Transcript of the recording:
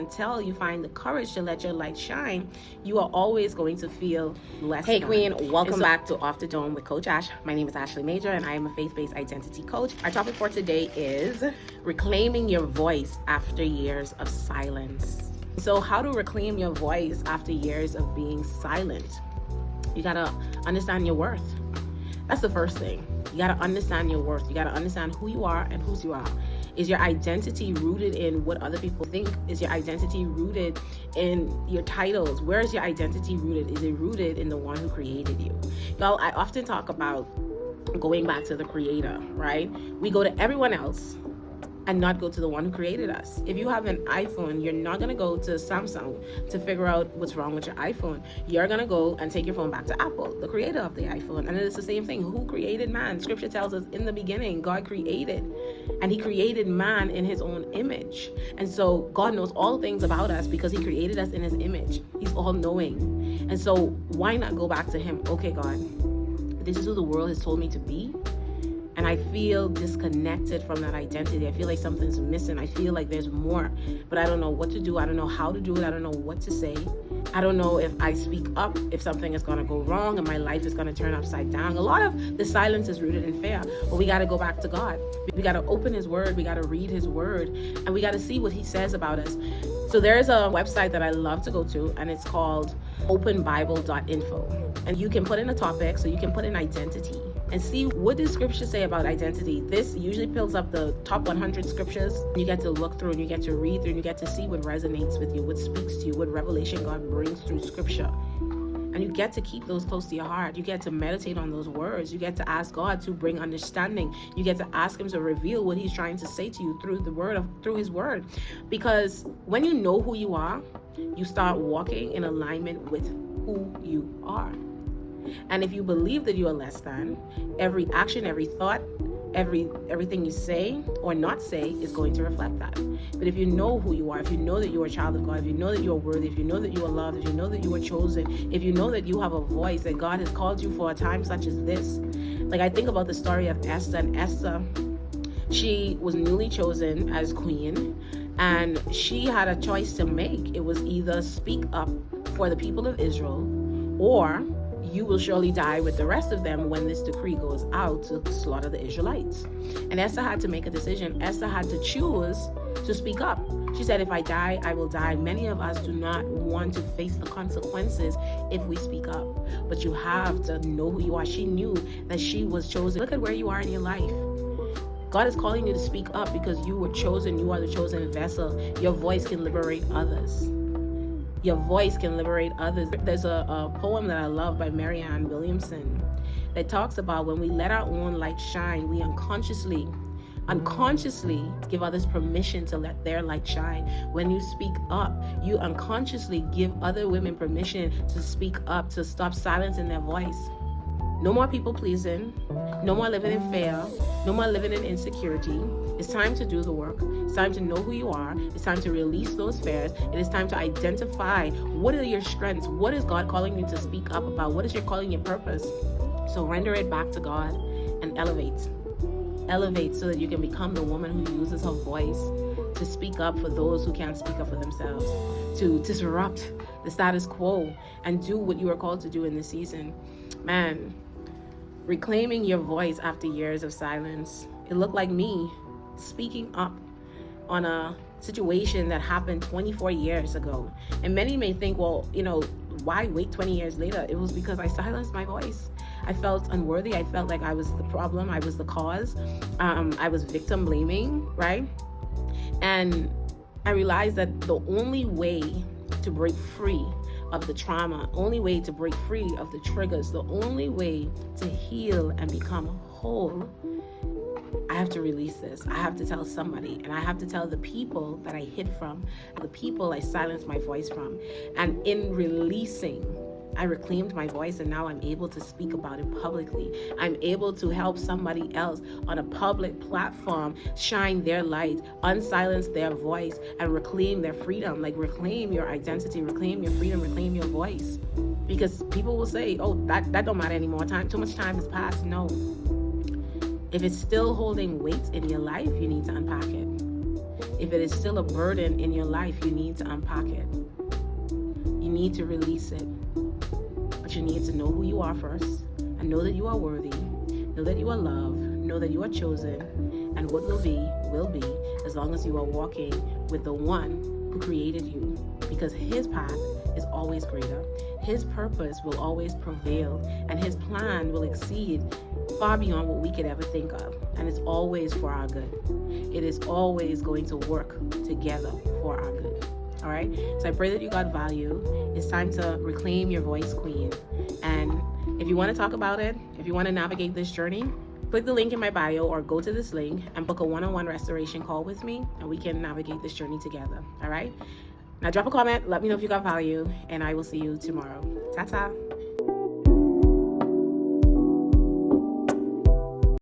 Until you find the courage to let your light shine, you are always going to feel less. Hey Queen, welcome back to Off the Dome with Coach Ash. My name is Ashley Major and I am a faith-based identity coach. Our topic for today is reclaiming your voice after years of silence. So how to reclaim your voice after years of being silent? You gotta understand your worth. That's the first thing. You gotta understand your worth. You gotta understand who you are and whose you are. Is your identity rooted in what other people think? Is your identity rooted in your titles? Where is your identity rooted? Is it rooted in the one who created you? Y'all, I often talk about going back to the creator, right? We go to everyone else and not go to the one who created us. If you have an iPhone, you're not gonna go to Samsung to figure out what's wrong with your iPhone. You're gonna go and take your phone back to Apple, the creator of the iPhone. And it's the same thing. Who created man? Scripture tells us in the beginning, God created, and he created man in his own image. And so God knows all things about us because he created us in his image. He's all knowing. And so why not go back to him? Okay, God, this is who the world has told me to be. And I feel disconnected from that identity. I feel like something's missing. I feel like there's more, but I don't know what to do. I don't know how to do it. I don't know what to say. I don't know if I speak up, if something is going to go wrong and my life is going to turn upside down. A lot of the silence is rooted in fear, but we got to go back to God. We got to open his word. We got to read his word, and we got to see what he says about us. So there's a website that I love to go to, and it's called openbible.info. And you can put in a topic, so you can put in identity and see what does scripture say about identity. This usually pulls up the top 100 scriptures. You get to look through and you get to read through and you get to see what resonates with you, what speaks to you, what revelation God brings through scripture. And you get to keep those close to your heart. You get to meditate on those words. You get to ask God to bring understanding. You get to ask him to reveal what he's trying to say to you through his word. Because when you know who you are, you start walking in alignment with who you are. And if you believe that you are less than, every action, every thought, everything you say or not say is going to reflect that. But if you know who you are, if you know that you are a child of God, if you know that you are worthy, if you know that you are loved, if you know that you are chosen, if you know that you have a voice, that God has called you for a time such as this. Like I think about the story of Esther, and Esther, she was newly chosen as queen, and she had a choice to make. It was either speak up for the people of Israel, or you will surely die with the rest of them when this decree goes out to slaughter the Israelites. And Esther had to make a decision. Esther had to choose to speak up. She said, if I die, I will die. Many of us do not want to face the consequences if we speak up. But you have to know who you are. She knew that she was chosen. Look at where you are in your life. God is calling you to speak up because you were chosen. You are the chosen vessel. Your voice can liberate others. Your voice can liberate others. There's a poem that I love by Marianne Williamson that talks about when we let our own light shine, we unconsciously give others permission to let their light shine. When you speak up, you unconsciously give other women permission to speak up, to stop silencing their voice. No more people pleasing, no more living in fear, no more living in insecurity. It's time to do the work. It's time to know who you are. It's time to release those fears. It is time to identify what are your strengths. What is God calling you to speak up about? What is your calling, your purpose? So render it back to God and elevate. Elevate so that you can become the woman who uses her voice to speak up for those who can't speak up for themselves, to disrupt the status quo and do what you are called to do in this season. Man, reclaiming your voice after years of silence. It looked like me speaking up on a situation that happened 24 years ago. And many may think, well, why wait 20 years later? It was because I silenced my voice. I felt unworthy. I felt like I was the problem. I was the cause. I was victim blaming, right? And I realized that the only way to break free of the trauma, only way to break free of the triggers, the only way to heal and become whole, I have to release this. I have to tell somebody, and I have to tell the people that I hid from, the people I silenced my voice from. And in releasing, I reclaimed my voice, and now I'm able to speak about it publicly. I'm able to help somebody else on a public platform shine their light, unsilence their voice, and reclaim their freedom. Like, reclaim your identity, reclaim your freedom, reclaim your voice. Because people will say, oh, that don't matter anymore. Too much time has passed. No. If it's still holding weight in your life, you need to unpack it. If it is still a burden in your life, you need to unpack it. You need to release it. But you need to know who you are first, and know that you are worthy, know that you are loved, know that you are chosen, and what will be, as long as you are walking with the one who created you, because his path is always greater. His purpose will always prevail, and his plan will exceed far beyond what we could ever think of, and it's always for our good. It is always going to work together for our good. All right, so I pray that you got value. It's time to reclaim your voice, queen. And if you want to talk about it, if you want to navigate this journey, click the link in my bio or go to this link and book a one-on-one restoration call with me, and we can navigate this journey together. All right, now drop a comment, let me know if you got value, and I will see you tomorrow. Ta-ta.